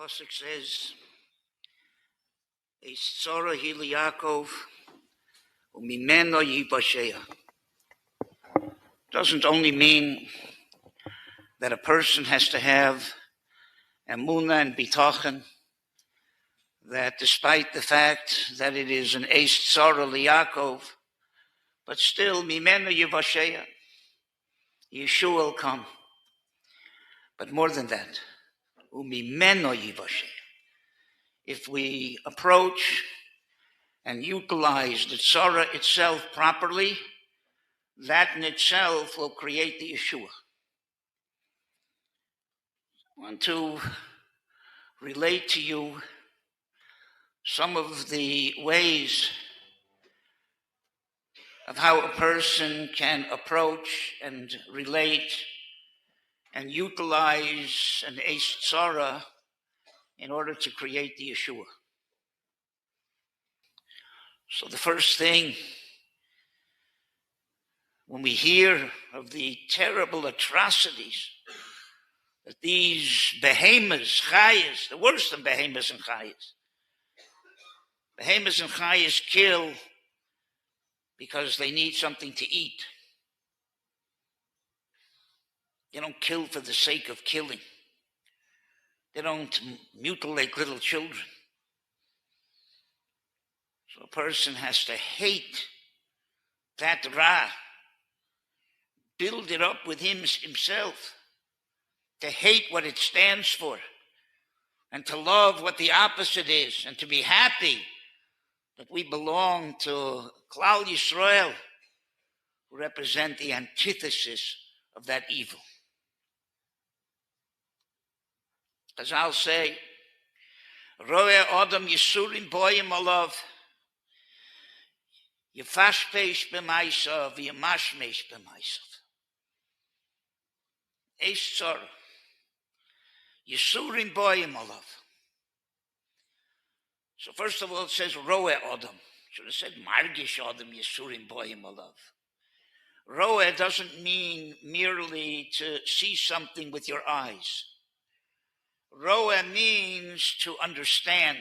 pasuk says, "Eis tzara hi liYaakov, umimeno yivashea." Doesn't only mean that a person has to have emunah and bitachon, that despite the fact that it is an eis tzara liYaakov, but still mimeno yivashea, Yeshua will come. But more than that, umimeno yivashea. If we approach and utilize the tzara itself properly, that in itself will create the Yeshua. I want to relate to you some of the ways of how a person can approach and relate and utilize an eis tzara in order to create the Yeshua. So the first thing, when we hear of the terrible atrocities that these behemoths, chayas, the worst than behemoths and chayas kill because they need something to eat. They don't kill for the sake of killing. They don't mutilate little children. So a person has to hate that ra, build it up with himself, to hate what it stands for, and to love what the opposite is, and to be happy that we belong to Klal Yisrael, who represent the antithesis of that evil. As I'll say, Roe Adam Yisurim Boyim Olav, Yefashpesh B'maisav, Yemashmesh B'maisav. Eis tzara, Yisurim Boyim Olav. So first of all, it says Roe Adam. Should have said Margish Adam Yisurim Boyim Olav. Roe doesn't mean merely to see something with your eyes. Roe means to understand,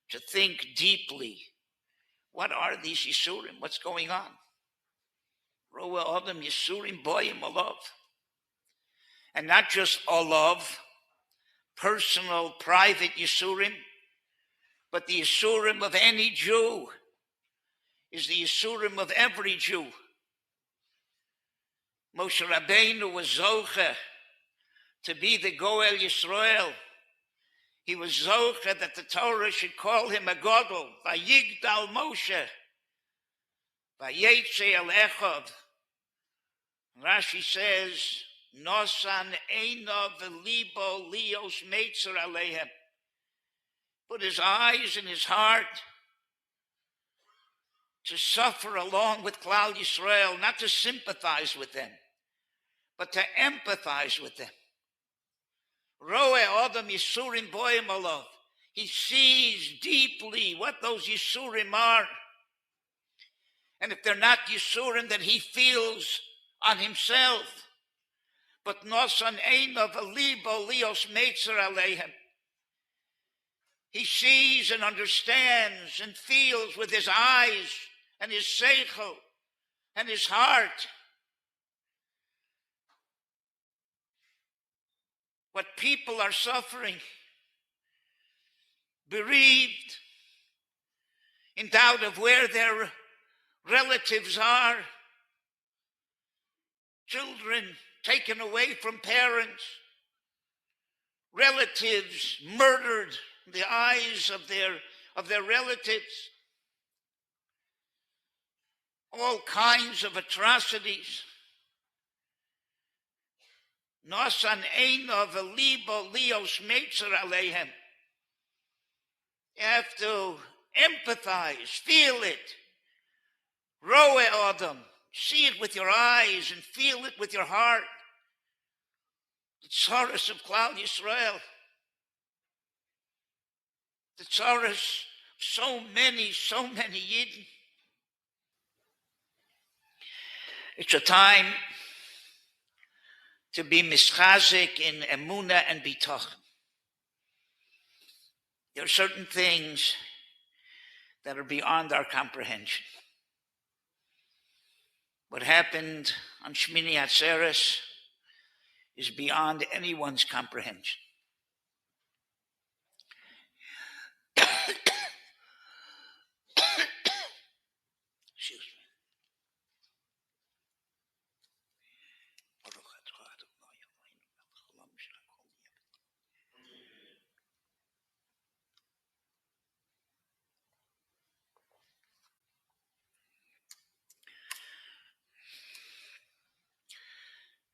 to think deeply. What are these Yisurim? What's going on? Roe Adam Yisurim Boyim Olav. And not just Olav, personal, private Yisurim, but the Yisurim of any Jew is the Yisurim of every Jew. Moshe Rabbeinu was Zoche to be the Goel Yisrael. He was Zoche that the Torah should call him a Godel. Vayigdal Moshe. Vayetze el Echad. Rashi says, Nosan Eina v'libo lios meitzer alehem. Put his eyes and his heart to suffer along with Klal Yisrael, not to sympathize with them, but to empathize with them. Roe Adam Yisurim Boyim Olav. He sees deeply what those Yisurim are. And if they're not Yisurim, then he feels on himself. But Nosan Eina v'libo lios meitzer alehem. He sees and understands and feels with his eyes and his seichel and his heart what people are suffering, bereaved, in doubt of where their relatives are, children taken away from parents, relatives murdered in the eyes of their relatives, all kinds of atrocities. Nosan Eina v'libo lios meitzer alehem. You have to empathize, feel it. Roe Adam, see it with your eyes and feel it with your heart. The tzaras of Klal Yisrael. The tzaras, so many Yidden. It's a time to be mischazik in emunah and bitachon. There are certain things that are beyond our comprehension. What happened on Shmini Atzeres is beyond anyone's comprehension. Excuse me.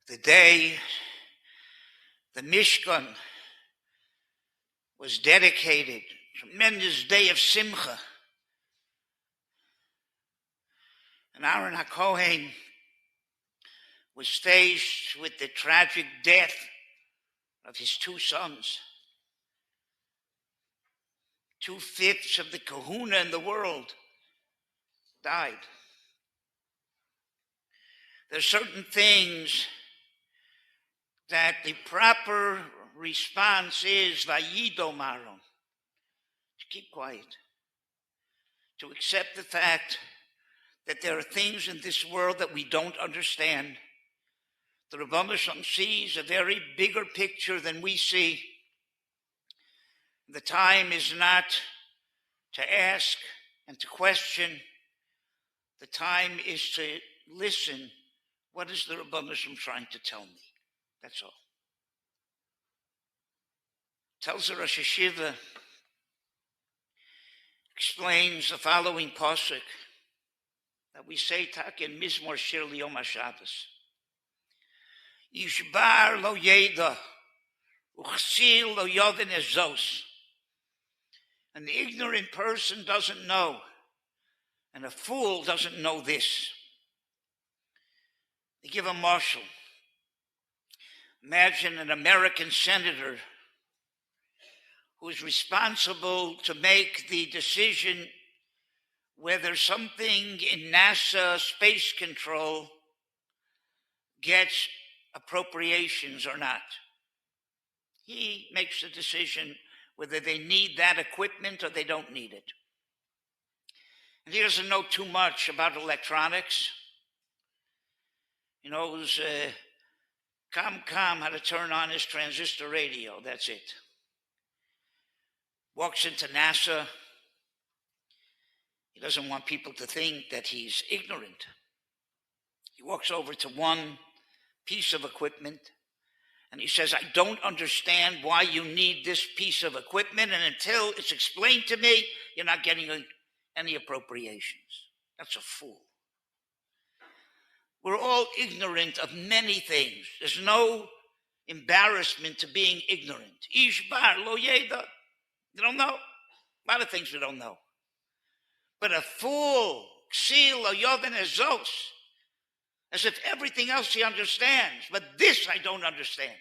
The day the Mishkan was dedicated, tremendous day of Simcha, and Aaron HaKohen was faced with the tragic death of his two sons. 2/5 of the kahuna in the world died. There are certain things that the proper response is vayido maron, to keep quiet, to accept the fact that there are things in this world that we don't understand. The Rebbe Shalom sees a very bigger picture than we see. The time is not to ask and to question. The time is to listen. What is the Rebbe Shalom trying to tell me? That's all. Tells the Rosh Hashiva, explains the following pasuk that we say tak in Mizmor Shir Liyom HaShabbos. Yishbar lo yeda, uchsil lo yoden ezos. An ignorant person doesn't know, and a fool doesn't know this. They give a marshal. Imagine an American senator who is responsible to make the decision whether something in NASA space control gets appropriations or not. He makes the decision whether they need that equipment or they don't need it. And he doesn't know too much about electronics. He knows how to turn on his transistor radio. That's it. Walks into NASA. He doesn't want people to think that he's ignorant. He walks over to one piece of equipment and he says, I don't understand why you need this piece of equipment, and until it's explained to me, you're not getting any appropriations. That's a fool. We're all ignorant of many things. There's no embarrassment to being ignorant. Ishbar lo yeda. You don't know? A lot of things we don't know. But a fool, ksil lo yoden ezos, as if everything else he understands. But this I don't understand.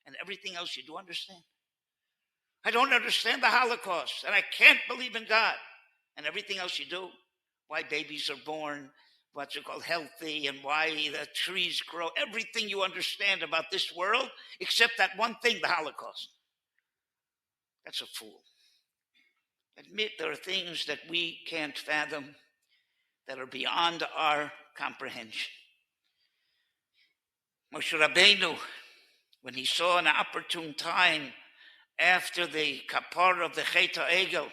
And everything else you do understand. I don't understand the Holocaust, and I can't believe in God. And everything else you do, why babies are born, what's it called, healthy, and why the trees grow, everything you understand about this world, except that one thing, the Holocaust. That's a fool. Admit there are things that we can't fathom, that are beyond our comprehension. Moshe Rabbeinu, when he saw an opportune time after the kapara of the Chet HaEgel,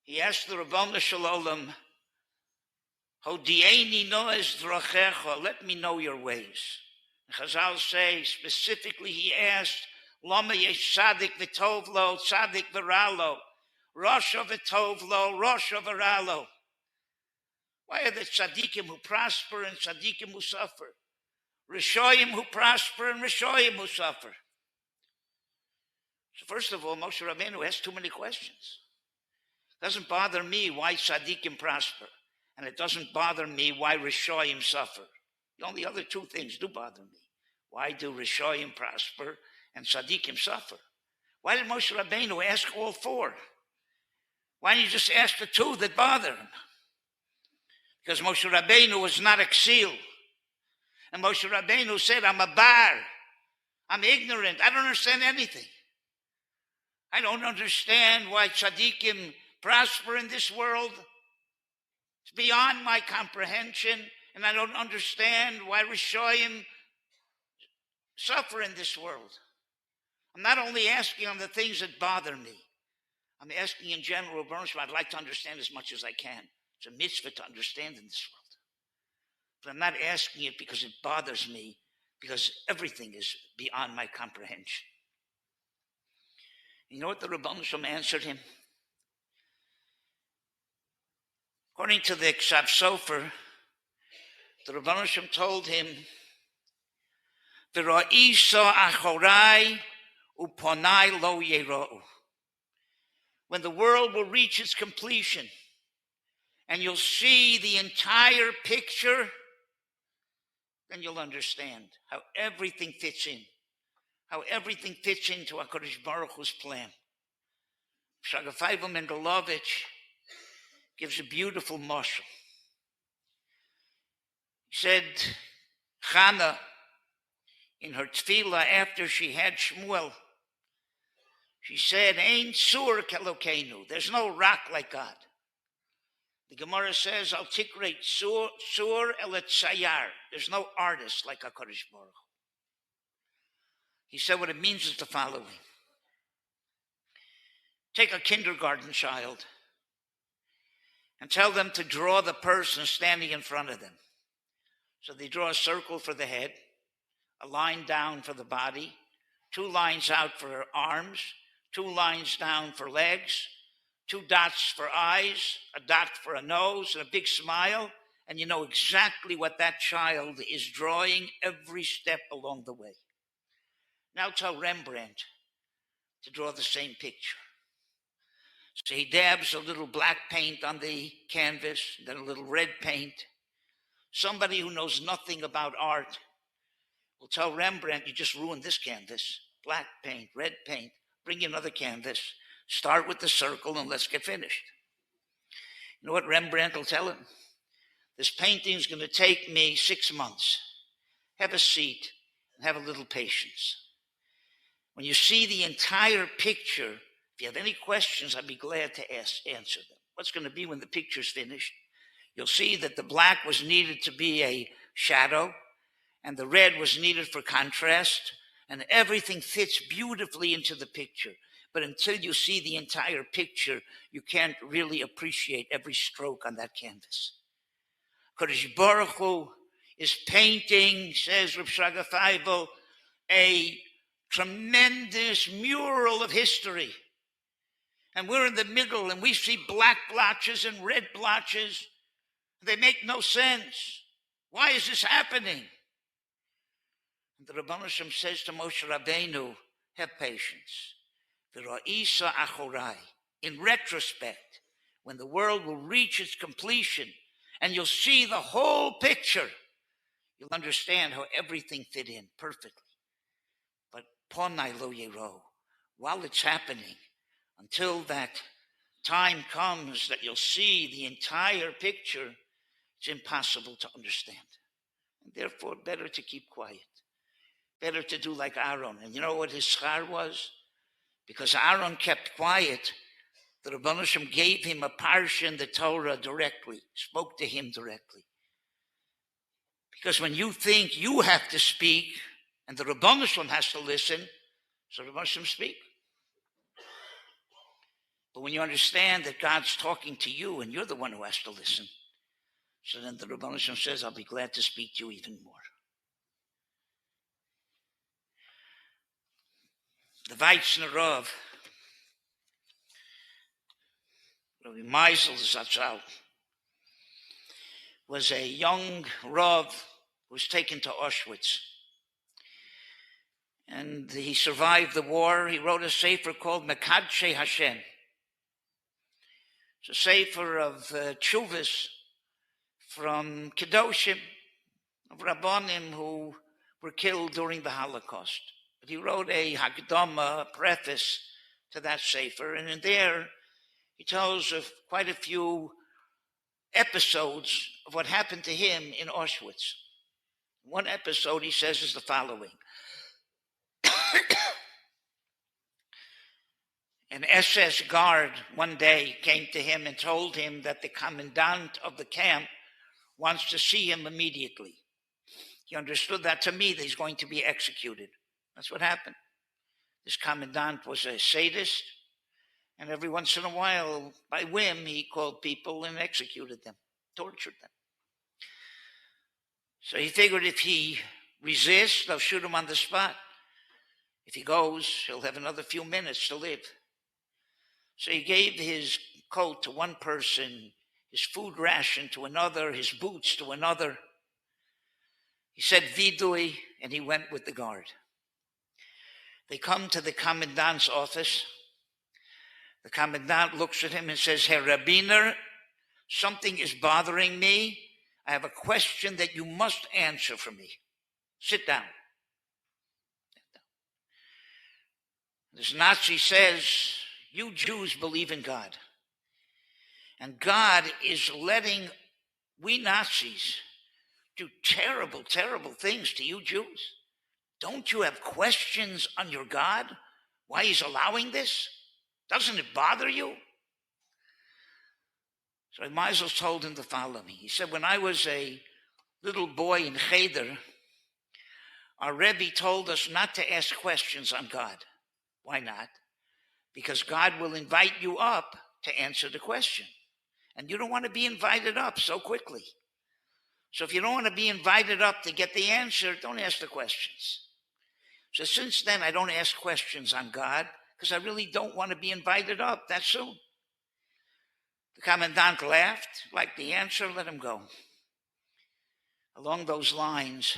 he asked the Ribono Shel Olam, Hodieni noes drachecha, let me know your ways. Chazal say, specifically he asked, Lama yesh tzadik v'tov lo, tzadik v'ralo, Rasha v'tov lo, Rasha v'ralo. Why are the tzaddikim who prosper and tzaddikim who suffer? Rishoyim who prosper and Rishoyim who suffer. So first of all, Moshe Rabbeinu has too many questions. It doesn't bother me why tzaddikim prosper, and it doesn't bother me why Rishoyim suffer. The only other two things do bother me. Why do Rishoyim prosper and tzaddikim suffer? Why did Moshe Rabbeinu ask all four? Why didn't he just ask the two that bother him? Because Moshe Rabbeinu was not a ksil. And Moshe Rabbeinu said, I'm a bar. I'm ignorant. I don't understand anything. I don't understand why tzaddikim prosper in this world. It's beyond my comprehension, and I don't understand why Rishoyim suffer in this world. I'm not only asking on the things that bother me. I'm asking in general, I'd like to understand as much as I can. It's a mitzvah to understand in this world. But I'm not asking it because it bothers me, because everything is beyond my comprehension. You know what the Rabbi Shem answered him? According to the Ksav Sofer, the Rabbi Shem told him, "V'ro'isa achorai uponai lo yero'u." When the world will reach its completion, and you'll see the entire picture, then you'll understand how everything fits in, how everything fits into HaKadosh Baruch Hu's plan. Shagafaiva Mendelovich gives a beautiful mashal. He said, Chana, in her tefillah after she had Shmuel, she said, Ein sur kelokeinu. There's no rock like God. The Gemara says, Al tikreit sur elet sayar. There's no artist like HaKadosh Baruch Hu. He said what it means is the following. Take a kindergarten child and tell them to draw the person standing in front of them. So they draw a circle for the head, a line down for the body, 2 lines out for arms, 2 lines down for legs, 2 dots for eyes, a dot for a nose, and a big smile, and you know exactly what that child is drawing every step along the way. Now tell Rembrandt to draw the same picture. So he dabs a little black paint on the canvas, then a little red paint. Somebody who knows nothing about art will tell Rembrandt, you just ruined this canvas. Black paint, red paint, bring you another canvas, start with the circle and let's get finished. You know what Rembrandt will tell him? This painting is going to take me 6 months. Have a seat and have a little patience. When you see the entire picture, if you have any questions, I'd be glad to answer them. What's going to be when the picture's finished? You'll see that the black was needed to be a shadow, and the red was needed for contrast, and everything fits beautifully into the picture. But until you see the entire picture, you can't really appreciate every stroke on that canvas. Kodesh Baruch Hu is painting, says Reb Shraga Feivel, a tremendous mural of history. And we're in the middle, and we see black blotches and red blotches. They make no sense. Why is this happening? And the Rabban Hashem says to Moshe Rabbeinu, have patience. V'ra'isa achorai. In retrospect, when the world will reach its completion, and you'll see the whole picture, you'll understand how everything fit in perfectly. But ponai lo yero, while it's happening, until that time comes that you'll see the entire picture, it's impossible to understand. And therefore, better to keep quiet. Better to do like Aaron. And you know what his schar was? Because Aaron kept quiet, the Rabban Hashem gave him a parsha in the Torah directly, spoke to him directly. Because when you think you have to speak, and the Rabban Hashem has to listen, so Rabban Hashem speak. But when you understand that God's talking to you and you're the one who has to listen, so then the Rabban Hashem says, I'll be glad to speak to you even more. The Weitzner Rav, Rabbi Meisel Zatzal, was a young Rav who was taken to Auschwitz. And he survived the war. He wrote a sefer called Mekadshe Hashem. It's a sefer of tshuvas from Kedoshim, of Rabbanim who were killed during the Holocaust. But he wrote a Hagdama, preface to that sefer, and in there he tells of quite a few episodes of what happened to him in Auschwitz. One episode, he says, is the following. An SS guard one day came to him and told him that the commandant of the camp wants to see him immediately. He understood that to me that he's going to be executed. That's what happened. This commandant was a sadist, and every once in a while, by whim, he called people and executed them, tortured them. So he figured if he resists, they'll shoot him on the spot. If he goes, he'll have another few minutes to live. So he gave his coat to one person, his food ration to another, his boots to another. He said vidui, and he went with the guard. They come to the commandant's office. The commandant looks at him and says, Herr Rabbiner, something is bothering me. I have a question that you must answer for me. Sit down. This Nazi says, you Jews believe in God. And God is letting we Nazis do terrible, terrible things to you Jews. Don't you have questions on your God? Why he's allowing this? Doesn't it bother you? So Meisel told him to follow me. He said, when I was a little boy in Cheder, our Rebbe told us not to ask questions on God. Why not? Because God will invite you up to answer the question. And you don't want to be invited up so quickly. So if you don't want to be invited up to get the answer, don't ask the questions. So since then, I don't ask questions on God because I really don't want to be invited up that soon. The commandant laughed, liked the answer, let him go. Along those lines,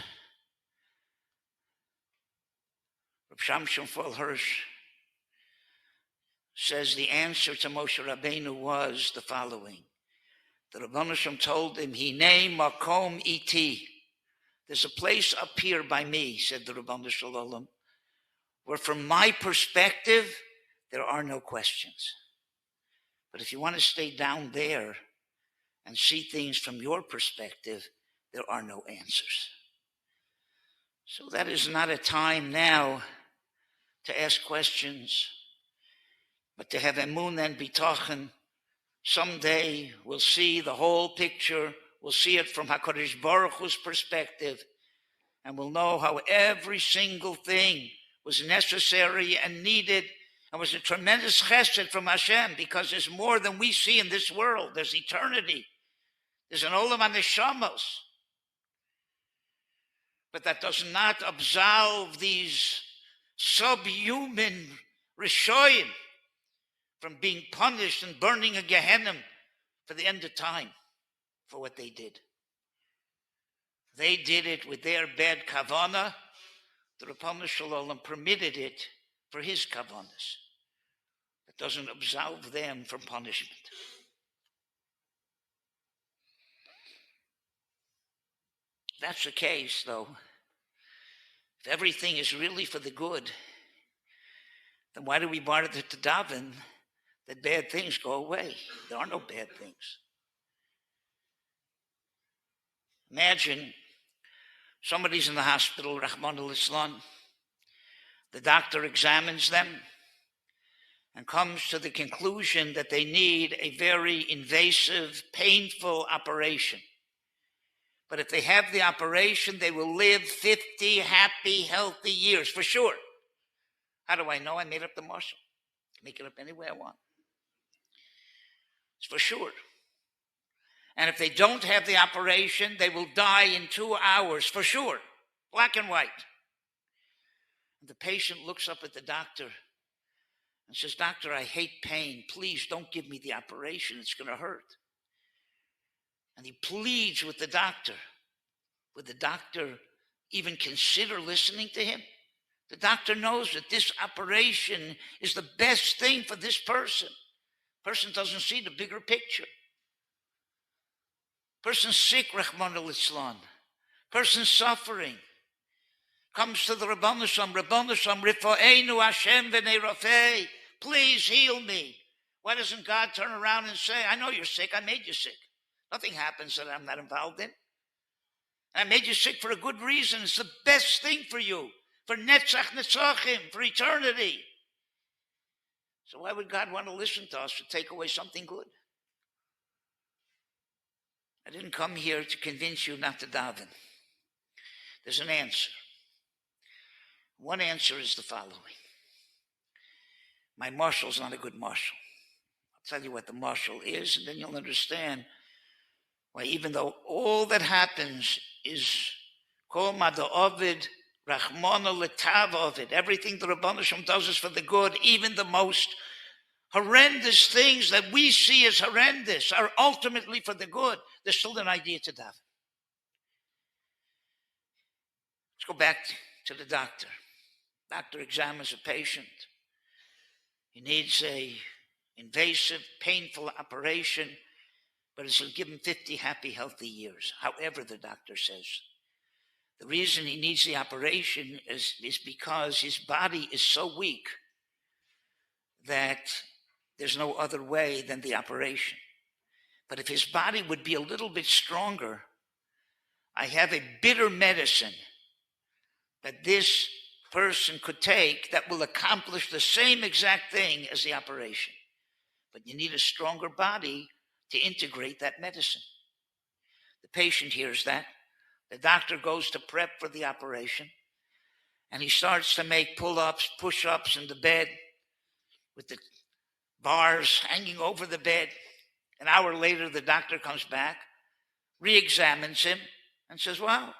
Reb Shamshon Fol Hirsch says the answer to Moshe Rabbeinu was the following. The Rebbeinu Shem told him, Hinei makom iti. There's a place up here by me, said the Rebbeinu Shalom, where from my perspective, there are no questions. But if you want to stay down there and see things from your perspective, there are no answers. So that is not a time now to ask questions, but to have emun and bitachon. Someday we'll see the whole picture. We'll see it from HaKadosh Baruch Hu's perspective, and we'll know how every single thing was necessary and needed and was a tremendous chesed from Hashem, because there's more than we see in this world. There's eternity. There's an olam haneshamos. But that does not absolve these subhuman rishoyim from being punished and burning a Gehenna for the end of time for what they did. They did it with their bad kavanah. The Rebbeinu Shalom permitted it for his kavanas. It doesn't absolve them from punishment. If that's the case, though, if everything is really for the good, then why do we bother to daven that bad things go away? There are no bad things. Imagine somebody's in the hospital, Rahman al-Islam. The doctor examines them and comes to the conclusion that they need a very invasive, painful operation. But if they have the operation, they will live 50 happy, healthy years, for sure. How do I know? I made up the marshal. I can make it up any way I want. It's for sure. And if they don't have the operation, they will die in 2 hours, for sure. Black and white. And the patient looks up at the doctor and says, Doctor, I hate pain. Please don't give me the operation. It's going to hurt. And he pleads with the doctor. Would the doctor even consider listening to him? The doctor knows that this operation is the best thing for this person. Person doesn't see the bigger picture. Person sick, Rahman al-Islam. Person suffering. Comes to the Rebbeinu Shalom, Rifa'enu Hashem v'nei rafei. Please heal me. Why doesn't God turn around and say, I know you're sick, I made you sick. Nothing happens that I'm not involved in. I made you sick for a good reason. It's the best thing for you. For netzach netzachim, for eternity. So why would God want to listen to us to take away something good? I didn't come here to convince you not to daven. There's an answer. One answer is the following. My marshal's not a good marshal. I'll tell you what the marshal is, and then you'll understand why, even though all that happens is kol mada ovid, rachmana letav ovid, everything the Rabbi Shem does is for the good, even the most horrendous things that we see as horrendous are ultimately for the good. There's still an idea to daven. Let's go back to the doctor. Doctor examines a patient. He needs a invasive, painful operation, but it'll give him 50 happy, healthy years. However, the doctor says, the reason he needs the operation is because his body is so weak that there's no other way than the operation. But if his body would be a little bit stronger, I have a bitter medicine that this person could take that will accomplish the same exact thing as the operation. But you need a stronger body to integrate that medicine. The patient hears that. The doctor goes to prep for the operation, and he starts to make pull-ups, push-ups in the bed with the bars hanging over the bed. An hour later, the doctor comes back, re-examines him, and says, wow,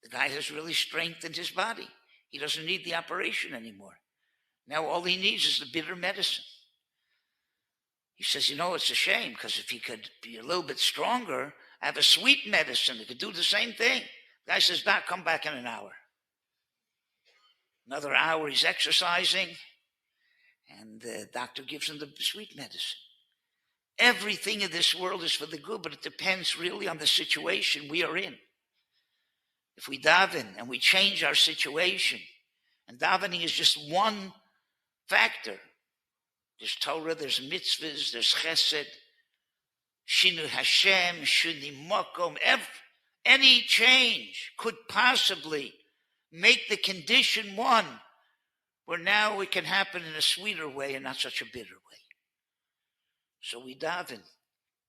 the guy has really strengthened his body. He doesn't need the operation anymore. Now all he needs is the bitter medicine. He says, it's a shame, because if he could be a little bit stronger, have a sweet medicine that could do the same thing. The guy says, Doc, come back in an hour. Another hour, he's exercising, and the doctor gives him the sweet medicine. Everything in this world is for the good, but it depends really on the situation we are in. If we daven and we change our situation, and davening is just one factor. There's Torah, there's mitzvahs, there's chesed, shinu Hashem, shuni makom. Any change could possibly make the condition one where now it can happen in a sweeter way and not such a bitter way. So we daven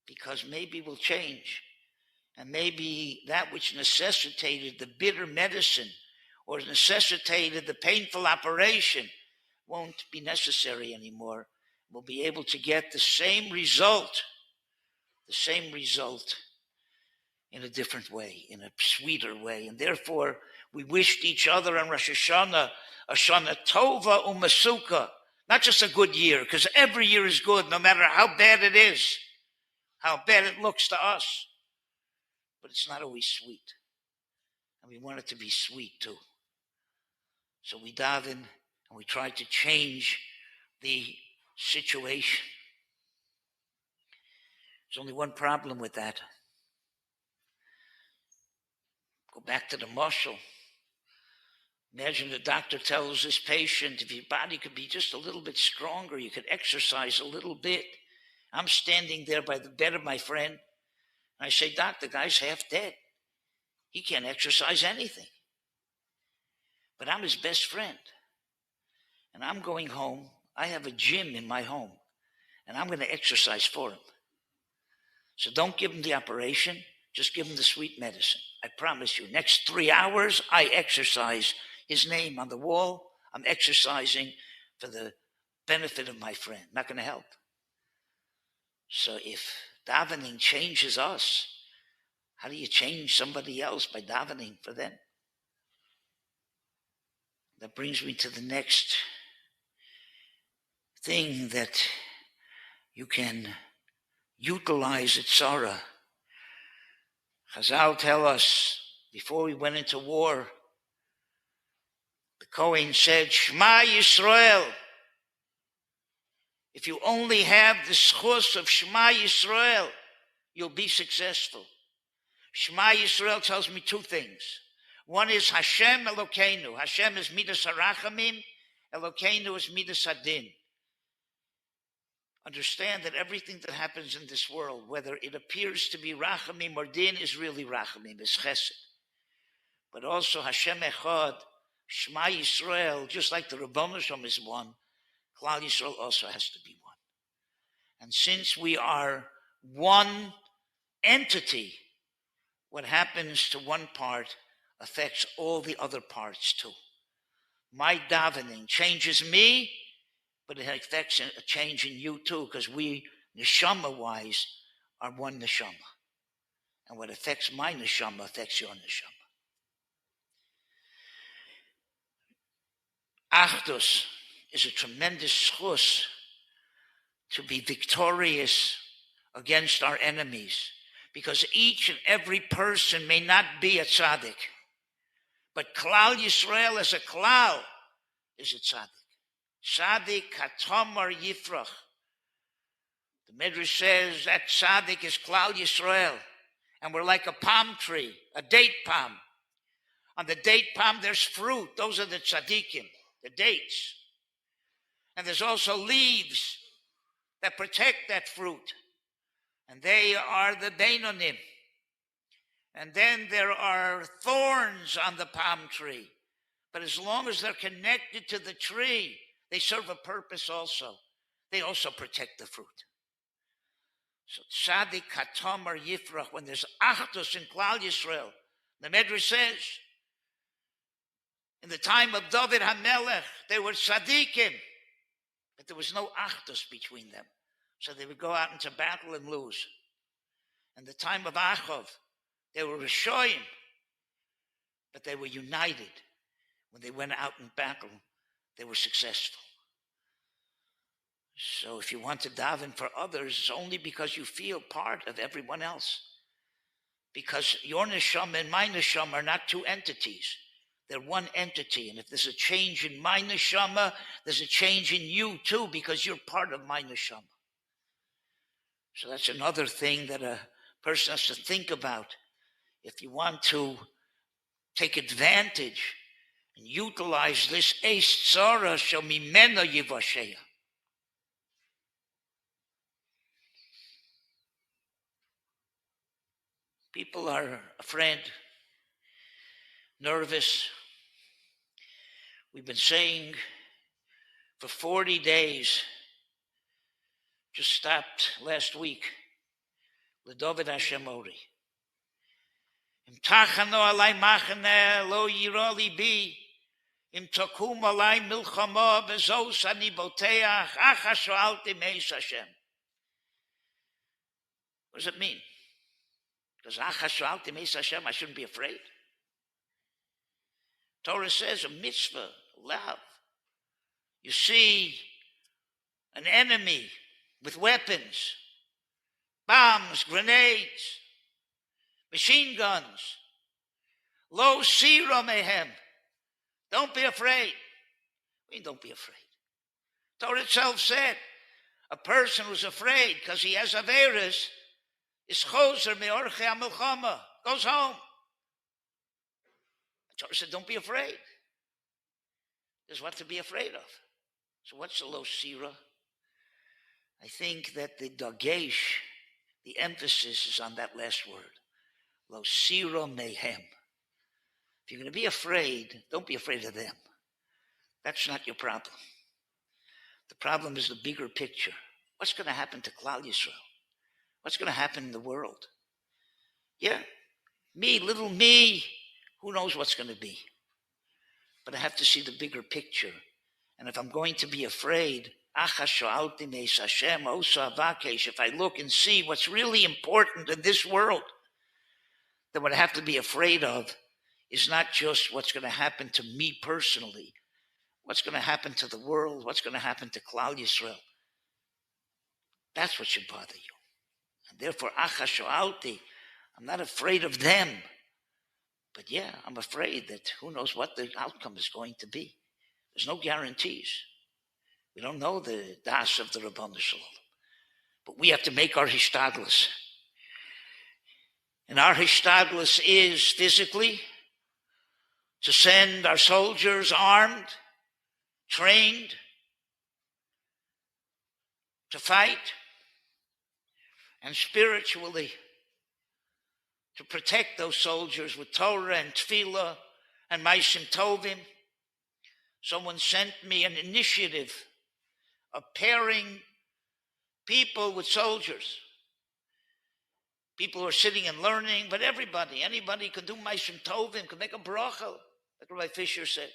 because maybe we'll change. And maybe that which necessitated the bitter medicine or necessitated the painful operation won't be necessary anymore. We'll be able to get the same result in a different way, in a sweeter way. And therefore, we wished each other on Rosh Hashanah a Shana Tova Umasuka, not just a good year, because every year is good, no matter how bad it is, how bad it looks to us. But it's not always sweet. And we want it to be sweet too. So we daven and we try to change the situation. There's only one problem with that. Go back to the marshal. Imagine the doctor tells this patient, if your body could be just a little bit stronger, you could exercise a little bit. I'm standing there by the bed of my friend. I say, Doc, the guy's half dead. He can't exercise anything. But I'm his best friend. And I'm going home. I have a gym in my home. And I'm going to exercise for him. So don't give him the operation. Just give him the sweet medicine. I promise you, next 3 hours, I exercise his name on the wall. I'm exercising for the benefit of my friend. Not going to help. So if davening changes us, how do you change somebody else by davening for them? That brings me to the next thing that you can utilize at Sarah. Chazal tell us, before we went into war, the Kohen said, Shema Yisrael. If you only have the schus of Shema Yisrael, you'll be successful. Shema Yisrael tells me two things. One is Hashem Elokeinu. Hashem is Midas HaRachamim. Elokeinu is Midas HaDin. Understand that everything that happens in this world, whether it appears to be Rachamim or Din, is really Rachamim, is Chesed. But also Hashem Echad, Shema Yisrael, just like the Rabbanu Shem is one, Klal Yisrael also has to be one. And since we are one entity, what happens to one part affects all the other parts too. My davening changes me, but it affects a change in you too, because we, neshama-wise, are one neshama. And what affects my neshama affects your neshama. Achdus is a tremendous schus to be victorious against our enemies, because each and every person may not be a tzaddik, but Klal Yisrael as a klal is a tzaddik. Tzaddik katomar yifrach. The Midrash says that tzaddik is Klal Yisrael, and we're like a palm tree, a date palm. On the date palm, there's fruit. Those are the tzaddikim, the dates. And there's also leaves that protect that fruit. And they are the Beinonim. And then there are thorns on the palm tree. But as long as they're connected to the tree, they serve a purpose also. They also protect the fruit. So tzaddik katomar yifrach, when there's achdus in Klal Yisrael, the Midrash says, in the time of David HaMelech, they were tzaddikim, but there was no achdus between them. So they would go out into battle and lose. In the time of Achov, they were Rishoyim, but they were united. When they went out in battle, they were successful. So if you want to daven for others, it's only because you feel part of everyone else. Because your neshama and my neshama are not two entities. They're one entity. And if there's a change in my neshama, there's a change in you too, because you're part of my neshama. So that's another thing that a person has to think about. If you want to take advantage and utilize this Eis Tzara Shemimena Yivasheya. People are afraid, nervous. We've been saying for 40 days, just stopped last week, L'Dovid Hashem Ori. Im tachano alai machane lo yiro libi, im takum alai milchama bezos ani boteach achas shoalti meis Hashem. What does it mean? Because achas shoalti meis Hashem, I shouldn't be afraid. Torah says a mitzvah, love. You see an enemy with weapons, bombs, grenades, machine guns. Lo sira mehem. Don't be afraid. I mean, don't be afraid. Torah itself said a person who's afraid because he has averis is choser meorche hamilchama, goes home. Torah said, don't be afraid. There's what to be afraid of. So what's the lo sira? I think that the dagesh, the emphasis is on that last word. Lo sira mehem. If you're going to be afraid, don't be afraid of them. That's not your problem. The problem is the bigger picture. What's going to happen to Klal Yisrael? What's going to happen in the world? Yeah, me, little me, who knows what's going to be? But I have to see the bigger picture. And if I'm going to be afraid, if I look and see what's really important in this world, then what I have to be afraid of is not just what's going to happen to me personally, what's going to happen to the world, what's going to happen to Klal Yisrael. That's what should bother you. And therefore, I'm not afraid of them. But yeah, I'm afraid that who knows what the outcome is going to be. There's no guarantees. We don't know the das of the Rabbanu Shalom. But we have to make our hishtadlus. And our hishtadlus is physically to send our soldiers armed, trained, to fight, and spiritually to protect those soldiers with Torah and Tefillah and Maisim Tovim. Someone sent me an initiative of pairing people with soldiers. People who are sitting and learning, but anybody can do Ma'asim Tovim, can make a bracha, like Rabbi Fisher said.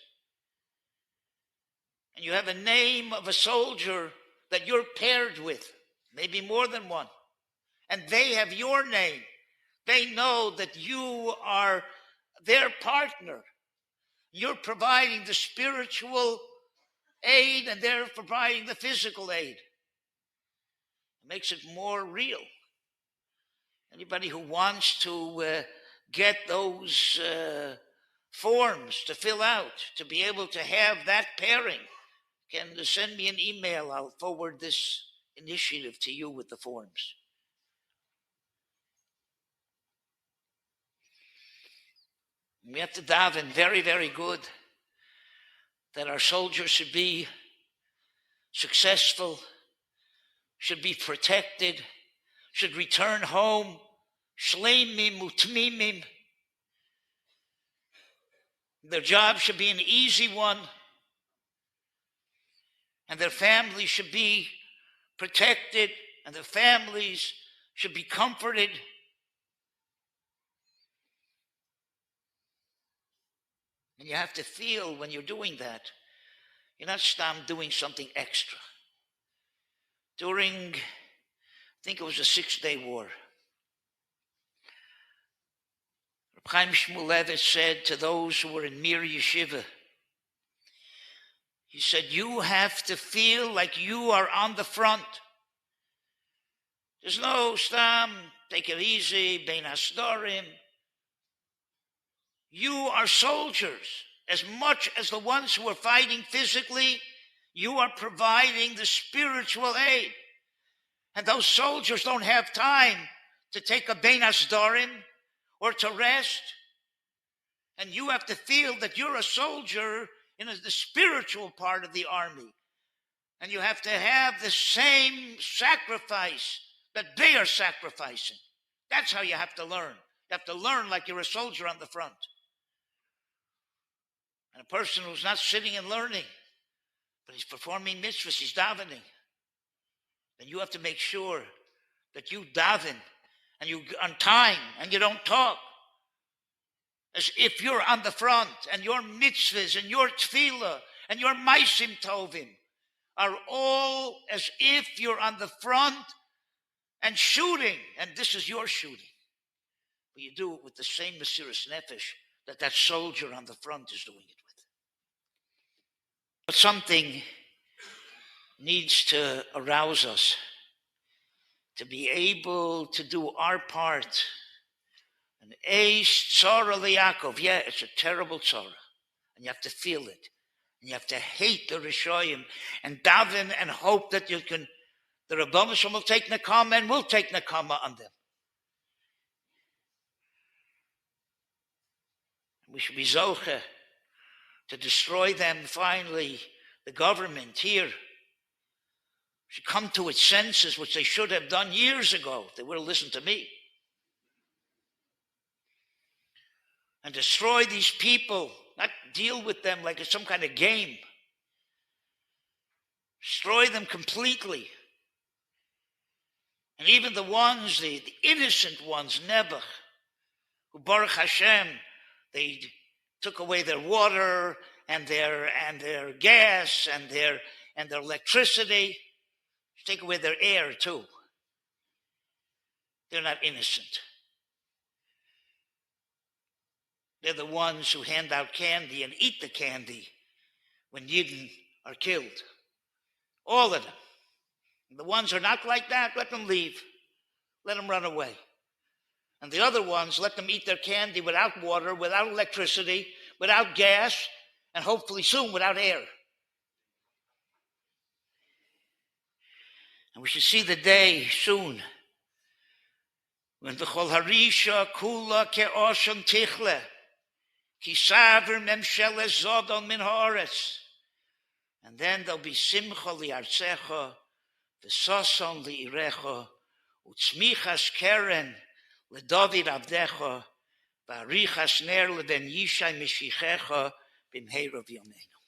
And you have a name of a soldier that you're paired with, maybe more than one. And they have your name. They know that you are their partner. You're providing the spiritual aid and they're providing the physical aid. It makes it more real. Anybody who wants to get those forms to fill out, to be able to have that pairing, can send me an email. I'll forward this initiative to you with the forms. We have to daven very, very good that our soldiers should be successful, should be protected, should return home, shleimim utmimim. Their job should be an easy one, and their families should be protected, and their families should be comforted. And you have to feel when you're doing that, you're not doing something extra. During, I think it was a 6-day war, Chaim Shmuel Leff said to those who were in Mir Yeshiva, he said, you have to feel like you are on the front. There's no stam, take it easy, bein hasdorim. You are soldiers. As much as the ones who are fighting physically, you are providing the spiritual aid. And those soldiers don't have time to take a bein hasdorim or to rest. And you have to feel that you're a soldier in the spiritual part of the army. And you have to have the same sacrifice that they are sacrificing. That's how you have to learn. You have to learn like you're a soldier on the front. And a person who's not sitting and learning, but he's performing mitzvahs, he's davening, then you have to make sure that you daven and you on time and you don't talk. As if you're on the front and your mitzvahs and your tefillah and your Ma'asim Tovim are all as if you're on the front and shooting, and this is your shooting. But you do it with the same Mesiras Nefesh that soldier on the front is doing it with. But something needs to arouse us to be able to do our part. And Eish Tzara Liakov, yeah, it's a terrible tzara, and you have to feel it, and you have to hate the Rishoyim, and daven and hope that you can. The Rabbi will take Nakama, and we'll take Nakama on them. We should be zoche to destroy them finally. The government here should come to its senses, which they should have done years ago. They would have listened to me. And destroy these people, not deal with them like it's some kind of game. Destroy them completely. And even the ones, the innocent ones, Nebuch, who Baruch Hashem, they took away their water and their gas and their electricity. Take away their air too. They're not innocent. They're the ones who hand out candy and eat the candy when Yidden are killed. All of them. And the ones who are not like that, let them leave. Let them run away. And the other ones, let them eat their candy without water, without electricity, without gas, and hopefully soon without air. And we should see the day soon when the Chol Harisha Kula Ke'oshon Tichle Kisaver Memshele Zodon Min Haaretz. And then there'll be Simcha Li'artzecha V'soson Li'irecha Utzmichas Keren LeDavid Avdecha V'arichas Ner LeBen Yishai Mishichecha B'mheira V'yomeinu.